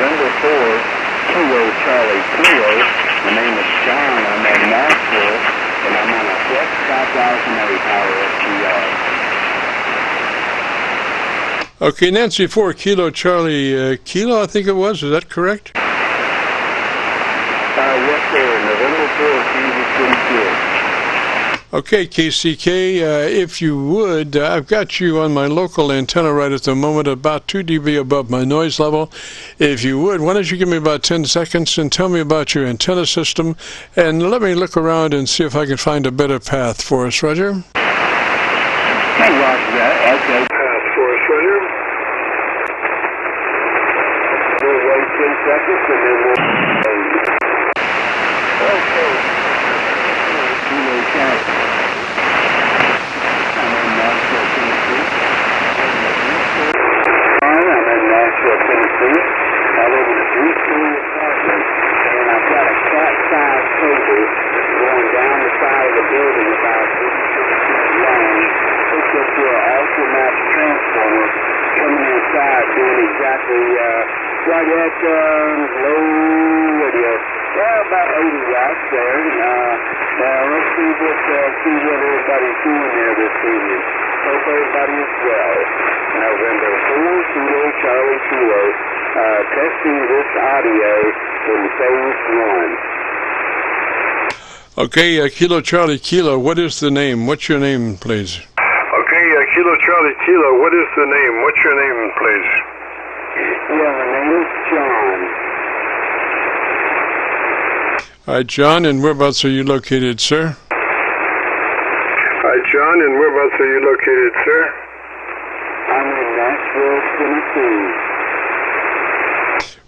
November 4, Kilo Charlie Kilo. My name is John. I'm in Nashville, and I'm on a Flex 5008 power FTR. Okay, Nancy 4, Kilo Charlie Kilo, I think it was. Is that correct? Yes, sir. November 4, Kansas City Kilo. Okay, KCK, if you would, I've got you on my local antenna right at the moment, about 2 dB above my noise level. If you would, why don't you give me about 10 seconds and tell me about your antenna system, and let me look around and see if I can find a better path for us, Roger? Hey, Roger that. Okay. Path for us, Roger. We'll wait 10 seconds and then we'll... Okay. Kilo Charlie. I'm in Nashville, Tennessee. I live in a 3-story apartment, and I've got a Cat 5 cable going down the side of the building about 86 feet long, hooked up to an ultra-max transformer, coming inside doing exactly right at low radio. Well, about 80 watts there. Let's see what everybody's doing there this evening. Hope everybody is well. November 4, Kilo Charlie Kilo, testing this audio in phase 1. Okay, Kilo Charlie Kilo, what is the name? What's your name, please? Okay, Kilo Charlie Kilo, what is the name? What's your name, please? Yeah, my name is John. All right, John, and whereabouts are you located, sir? Hi, John, and whereabouts are you located, sir? I'm in Nashville, Tennessee.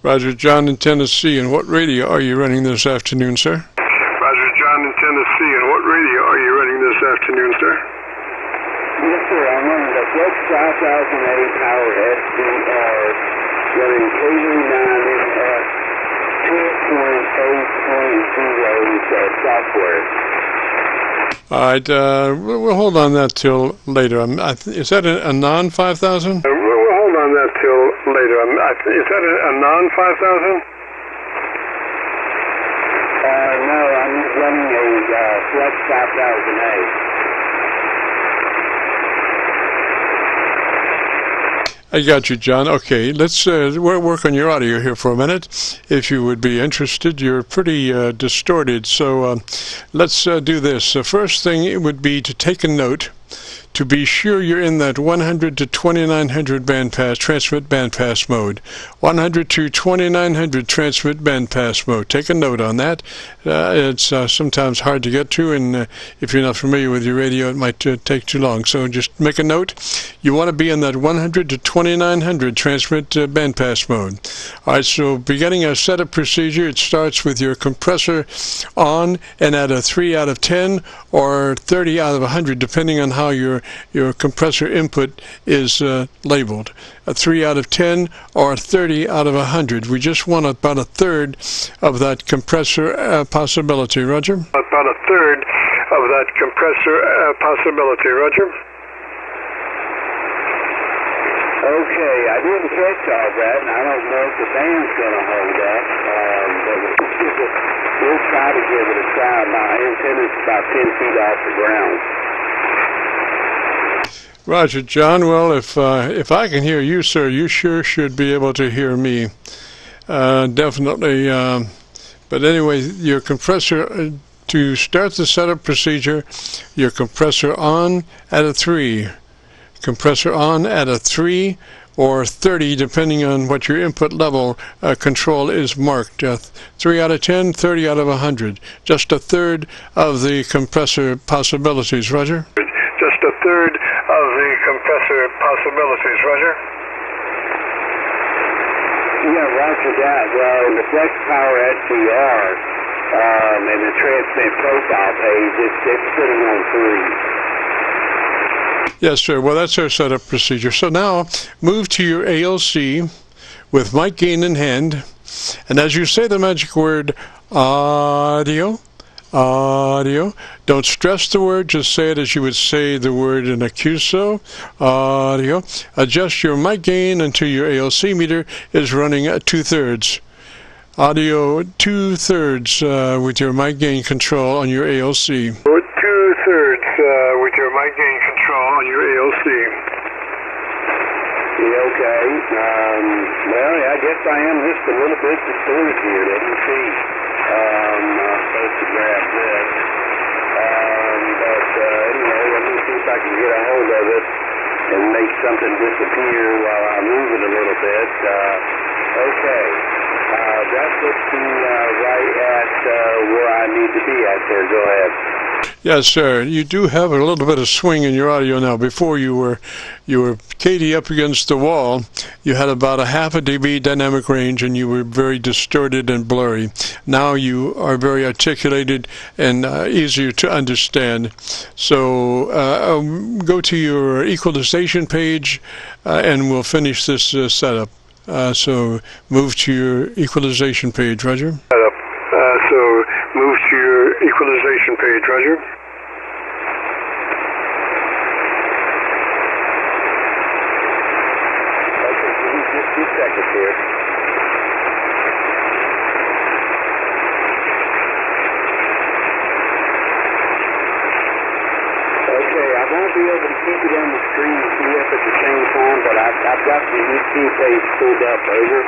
Roger, John in Tennessee, and what radio are you running this afternoon, sir? Roger, John in Tennessee, and what radio are you running this afternoon, sir? Yes, sir, I'm running the Flex 5008 power FDR, running KC9VKV 2.8.0 software. All right, we'll hold on that till later. Is that a non-5000? We'll hold on that till later. Is that a non-5000? No, I'm running a Flex 5008. I got you, John. Okay, let's work on your audio here for a minute. If you would be interested, you're pretty distorted, so let's do this. The first thing would be to take a note to be sure you're in that 100 to 2900 bandpass transmit bandpass mode. 100 to 2900 transmit bandpass mode. Take a note on that. It's sometimes hard to get to, and if you're not familiar with your radio, it might take too long. So just make a note. You want to be in that 100 to 2900 transmit bandpass mode. All right, so beginning our setup procedure, it starts with your compressor on and at a 3 out of 10 or 30 out of 100, depending on how your compressor input is labeled. A 3 out of 10 or 30 out of 100. We just want about a third of that compressor possibility, Roger? About a third of that compressor possibility, Roger? Okay, I didn't catch all that, and I don't know if the band's going to hold up, but we'll try to give it a try. My antenna's about 10 feet off the ground. Roger, John. Well, if I can hear you, sir, you sure should be able to hear me. Definitely. But anyway, your compressor, to start the setup procedure, your compressor on at a 3. Compressor on at a 3 or 30, depending on what your input level control is marked. 3 out of 10, 30 out of 100. Just a third of the compressor possibilities, Roger? Just a third of the compressor possibilities, Roger? Yeah, roger that. Well, in the Flex Power SDR and the transmit profile page, it's sitting on 3. Yes, sir. Well, that's our setup procedure. So now, move to your ALC with mic gain in hand, and as you say the magic word, audio, audio. Don't stress the word, just say it as you would say the word in a QSO. Audio. Adjust your mic gain until your ALC meter is running at 2/3. Audio 2/3 with your mic gain control on your ALC. 2/3 with your mic gain control on your ALC. Okay. Well, I guess I am just a little bit distorted here. Let me see. I'm supposed to grab this. But anyway, let me see if I can get a hold of it and make something disappear while I move it a little bit. Okay. That puts me right at where I need to be at there. Go ahead. Yes, sir. You do have a little bit of swing in your audio now. Before you were KD up against the wall. You had about a half a dB dynamic range, and you were very distorted and blurry. Now you are very articulated and easier to understand. So go to your equalization page, and we'll finish this setup. So move to your equalization page, Roger. So move to your equalization page, Roger. Okay, give me just 2 seconds here. Okay, I won't be able to keep it on the screen and see it at the same time, but I've got the EQ page pulled up. Over.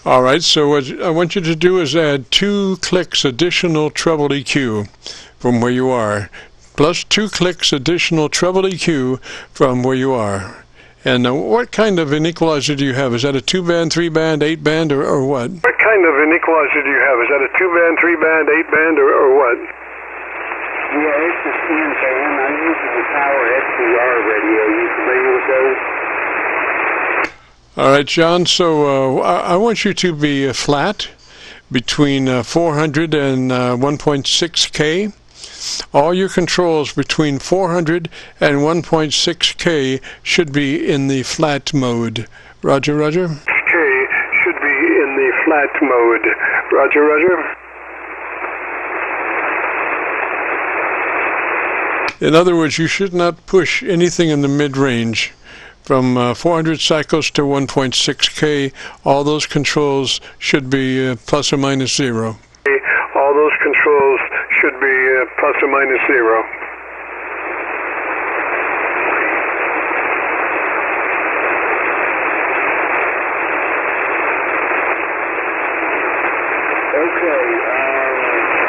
All right, so what I want you to do is add 2 clicks additional treble EQ from where you are, plus 2 clicks additional treble EQ from where you are. And what kind of an equalizer do you have? Is that a 2-band, 3-band, 8-band, or what? What kind of an equalizer do you have? Is that a 2-band, 3-band, 8-band, or what? Yeah, it's a 10-band. I'm using the Power SDR radio. Are you familiar with those? All right, John, so I want you to be flat between 400 and 1.6K. All your controls between 400 and 1.6K should be in the flat mode. Roger, Roger? K should be in the flat mode. Roger, Roger. In other words, you should not push anything in the mid-range. From 400 cycles to 1.6K, all those controls should be plus or minus 0. All those controls should be plus or minus 0. Okay,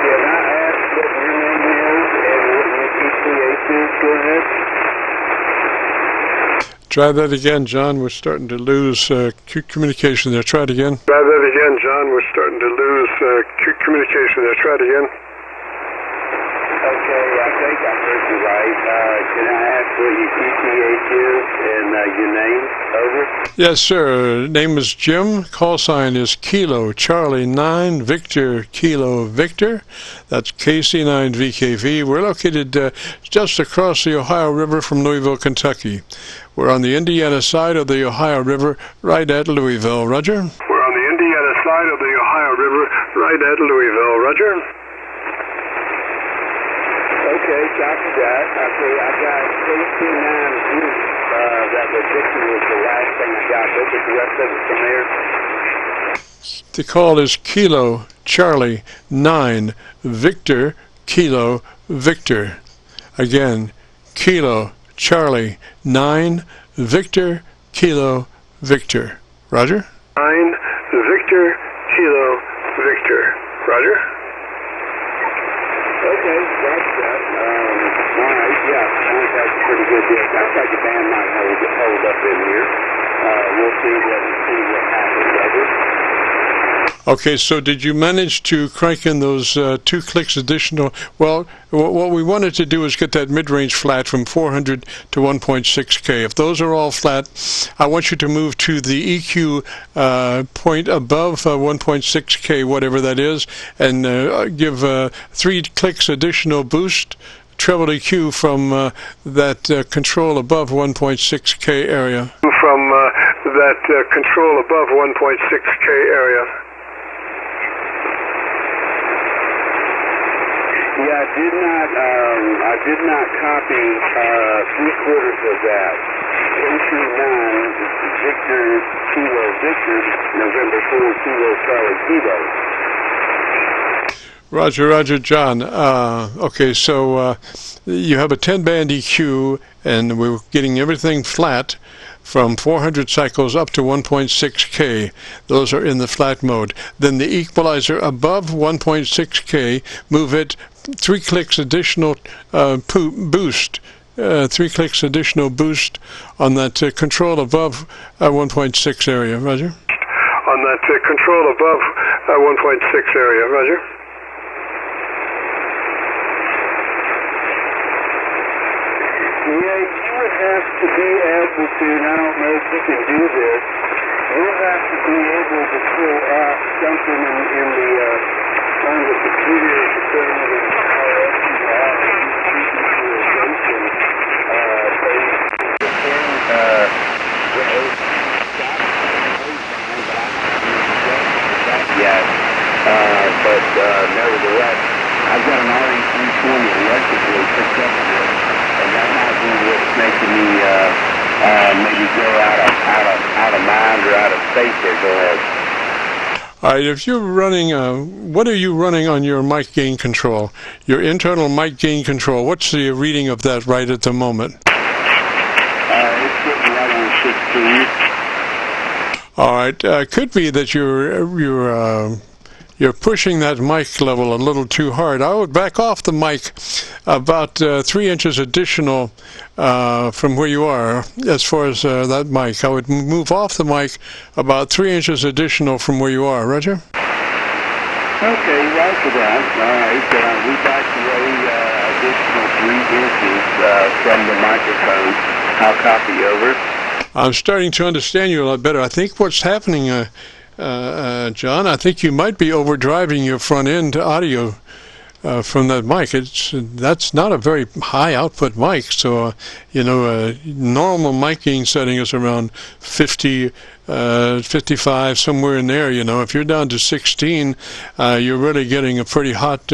can I ask what your name is and what your PCH is? Go ahead. Try that again, John. We're starting to lose communication there. Try it again. Try that again, John. We're starting to lose communication there. Try it again. Okay, I think I heard you right. Can I ask what your PCH is and your name? Over. Yes, sir. Name is Jim. Call sign is Kilo Charlie 9 Victor Kilo Victor. That's KC9VKV. We're located just across the Ohio River from Louisville, Kentucky. We're on the Indiana side of the Ohio River, right at Louisville. Roger? We're on the Indiana side of the Ohio River, right at Louisville. Roger? Okay, copy that. Okay, I got KC9V. That was Victor was the last thing I got. What was the rest of it from there? The call is Kilo Charlie 9 Victor Kilo Victor. Again, Kilo Charlie 9 Victor Kilo Victor. Roger? 9 Victor Kilo Victor. Roger? Okay, that's that. All right, yeah, I think that's a pretty good deal. Sounds like the band might hold up in here. We'll see what happens. Over. Okay, so did you manage to crank in those 2 clicks additional? Well, what we wanted to do is get that mid-range flat from 400 to 1.6K. If those are all flat, I want you to move to the EQ point above 1.6K, whatever that is, and give 3 clicks additional boost, treble EQ from that control above 1.6K area. From that control above 1.6K area. did not copy 3/4 of that. KC9 Victor Kilo Victor November 4 Kilo Charlie Kilo. Roger, John. Okay, so you have a 10-band EQ, and we're getting everything flat from 400 cycles up to 1.6K. Those are in the flat mode. Then the equalizer above 1.6K, move it 3 clicks additional boost. 3 clicks additional boost on that control above 1.6 area. Roger? On that control above 1.6 area. Roger? Yeah, you would have to be able to, and I don't know if you can do this, you'll have to be able to pull up something in the, on the computer determine how else you are equalization, but nevertheless, I've got an RE320 electrically picked up here, and that might be what's making me maybe go out of mind or out of state there. Go ahead. All right, if you're running, what are you running on your mic gain control? Your internal mic gain control, what's the reading of that right at the moment? It's sitting right on 16. All right, could be that you're pushing that mic level a little too hard. I would back off the mic about 3 inches additional from where you are as far as that mic. I would move off the mic about 3 inches additional from where you are. Roger? Okay, right for that. All right, we back away additional 3 inches from the microphone. I'll copy over. I'm starting to understand you a lot better. I think what's happening, John, I think you might be overdriving your front end audio from that mic. That's not a very high output mic, so normal mic gain setting is around 50, 55, somewhere in there. If you're down to 16, you're really getting a pretty hot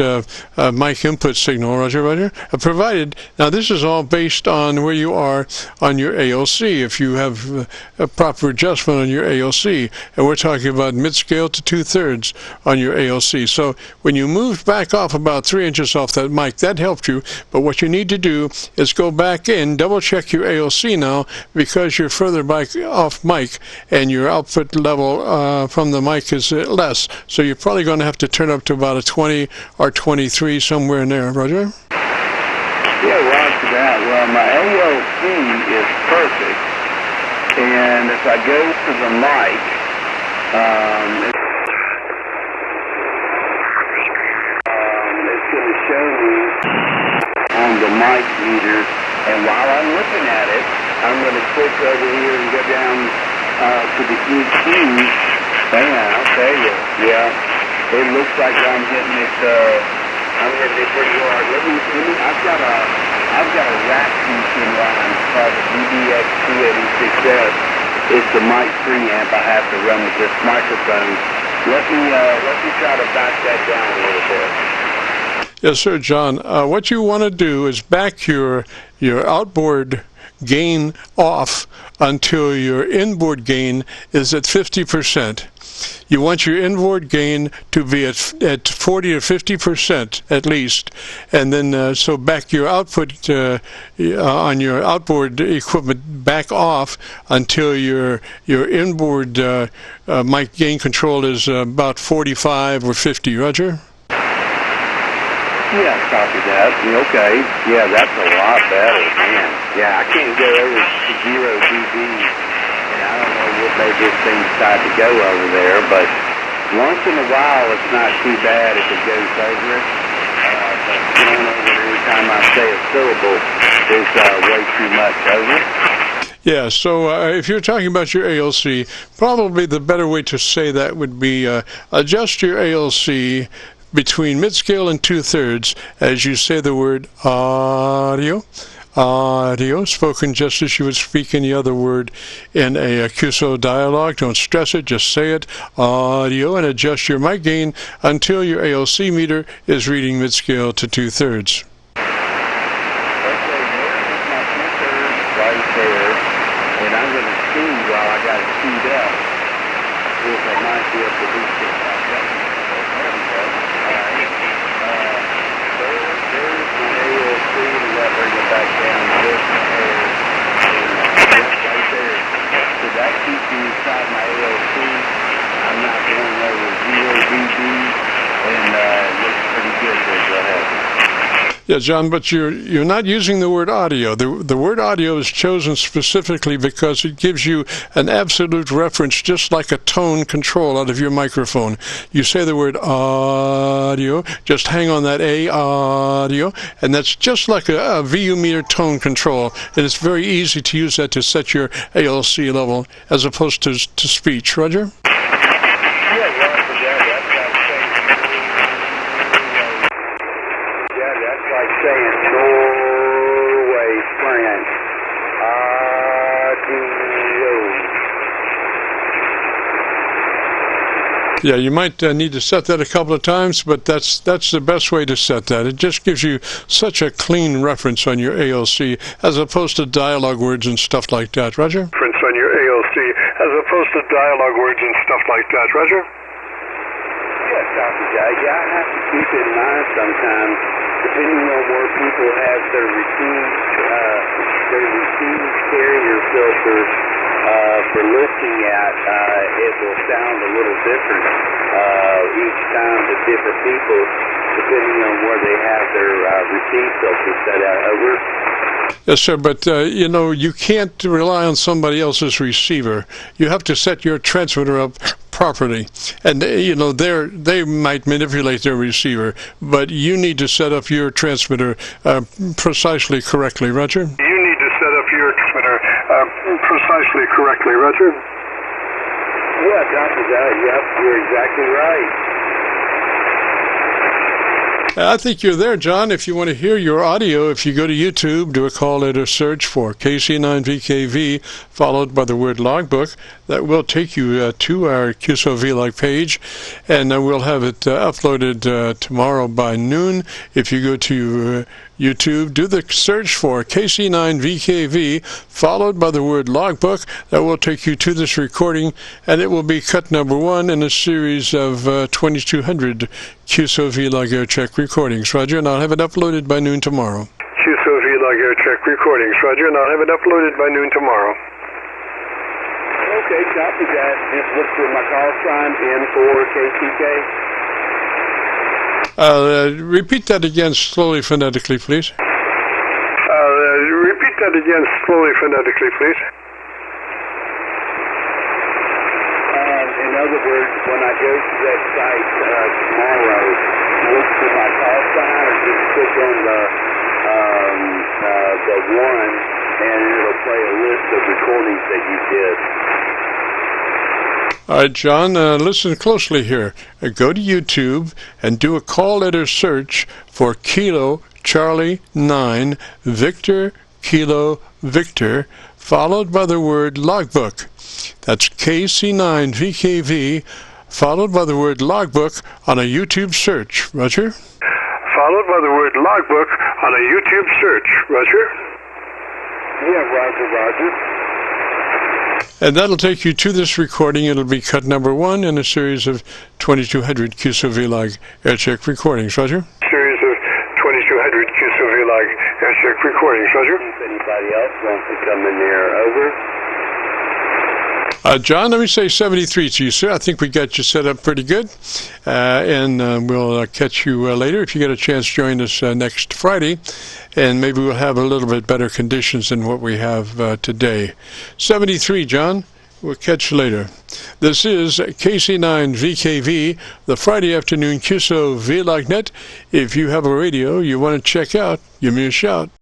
mic input signal. Roger. Provided, now this is all based on where you are on your ALC. If you have a proper adjustment on your ALC, and we're talking about mid-scale to 2/3 on your ALC. So when you moved back off about 3 inches off that mic, that helped you. But what you need to do is go back in, double check your ALC now, because you're further back off mic and your output level from the mic is less. So you're probably going to have to turn up to about a 20 or 23, somewhere in there. Roger? Yeah, roger that. Well, my ALC is perfect, and if I go to the mic, it's going to show me on the mic meter, and while I'm looking at it, I'm going to click over here and go down to the EQ. Hang on, I'll tell you. Yeah, it looks like I'm hitting it pretty hard. I've got a rack in line called the DBX286S. It's the mic preamp I have to run with this microphone. Let me try to back that down a little bit. Yes, sir, John. What you want to do is back your outboard gain off until your inboard gain is at 50%. You want your inboard gain to be at 40 or 50% at least, and then so back your output on your outboard equipment back off until your inboard mic gain control is about 45 or 50. Roger? Yeah, copy that. Okay. Yeah, that's a lot better, man. Yeah, I can't go over to 0 dB. And I don't know what made this thing decide to go over there, but once in a while it's not too bad if it goes over it. But going over it every time I say a syllable is way too much over it. Yeah, so if you're talking about your ALC, probably the better way to say that would be adjust your ALC between mid-scale and 2/3 as you say the word audio. audio, spoken just as you would speak any other word in a Qso dialogue. Don't stress it, just say it, audio, and adjust your mic gain until your ALC meter is reading mid-scale to 2/3. Right there, and I'm going to see while I got it keyed up if I might be able to do this like that. There we go. All right. There's my ALC, and I'll bring it back down just there. Right there. So that keeps me inside my ALC. I'm not going over 0 dB, and it looks pretty good there. Go ahead. Yeah, John, but you're not using the word audio. The word audio is chosen specifically because it gives you an absolute reference, just like a tone control out of your microphone. You say the word audio, just hang on that A, audio, and that's just like a VU meter tone control. And it's very easy to use that to set your ALC level as opposed to speech. Roger? Saying Norway friend. Yeah, you might need to set that a couple of times, but that's the best way to set that. It just gives you such a clean reference on your ALC as opposed to dialogue words and stuff like that. Roger? Reference on your ALC as opposed to dialogue words and stuff like that. Roger? Yes, Dr. J. Yeah, I have to keep in mind sometimes, depending on where people have their receive carrier filters for listening at, it will sound a little different each time to different people, depending on where they have their receive filters set out. Over. Yes, sir, but, you can't rely on somebody else's receiver. You have to set your transmitter up properly. And, they might manipulate their receiver, but you need to set up your transmitter precisely correctly. Roger? You need to set up your transmitter precisely correctly. Roger? Yeah, Dr. J. Yep, you're exactly right. I think you're there, John. If you want to hear your audio, if you go to YouTube, do a call letter search for KC9VKV, followed by the word logbook. That will take you to our Qso-Vlog page, and we'll have it uploaded tomorrow by noon. If you go to YouTube, do the search for KC9VKV, followed by the word logbook. That will take you to this recording, and it will be cut number 1 in a series of 2200 Qso-Vlog air check recordings. Roger, and I'll have it uploaded by noon tomorrow. Qso-Vlog air check recordings. Roger, and I'll have it uploaded by noon tomorrow. Okay, copy that. Just look for my call sign, N4KCK. Repeat that again slowly phonetically, please. Repeat that again slowly phonetically, please. In other words, when I go to that site tomorrow, look for my call sign or just click on the 1, and it'll play a list of recordings that you did. All right, John, listen closely here. Go to YouTube and do a call letter search for Kilo Charlie 9 Victor Kilo Victor, followed by the word logbook. That's KC9VKV, followed by the word logbook on a YouTube search. Roger? Followed by the word logbook on a YouTube search. Roger? Yeah, Roger. And that'll take you to this recording. It'll be cut number 1 in a series of 2200 Qso-Vlog air check recordings. Roger? Series of 2200 Qso-Vlog air check recordings. Roger? If anybody else wants to come in there, over. John, let me say 73 to you, sir. I think we got you set up pretty good. And we'll catch you later. If you get a chance, join us next Friday. And maybe we'll have a little bit better conditions than what we have today. 73, John. We'll catch you later. This is KC9VKV, the Friday afternoon Qso-Vlog net. If you have a radio you want to check out, give me a shout.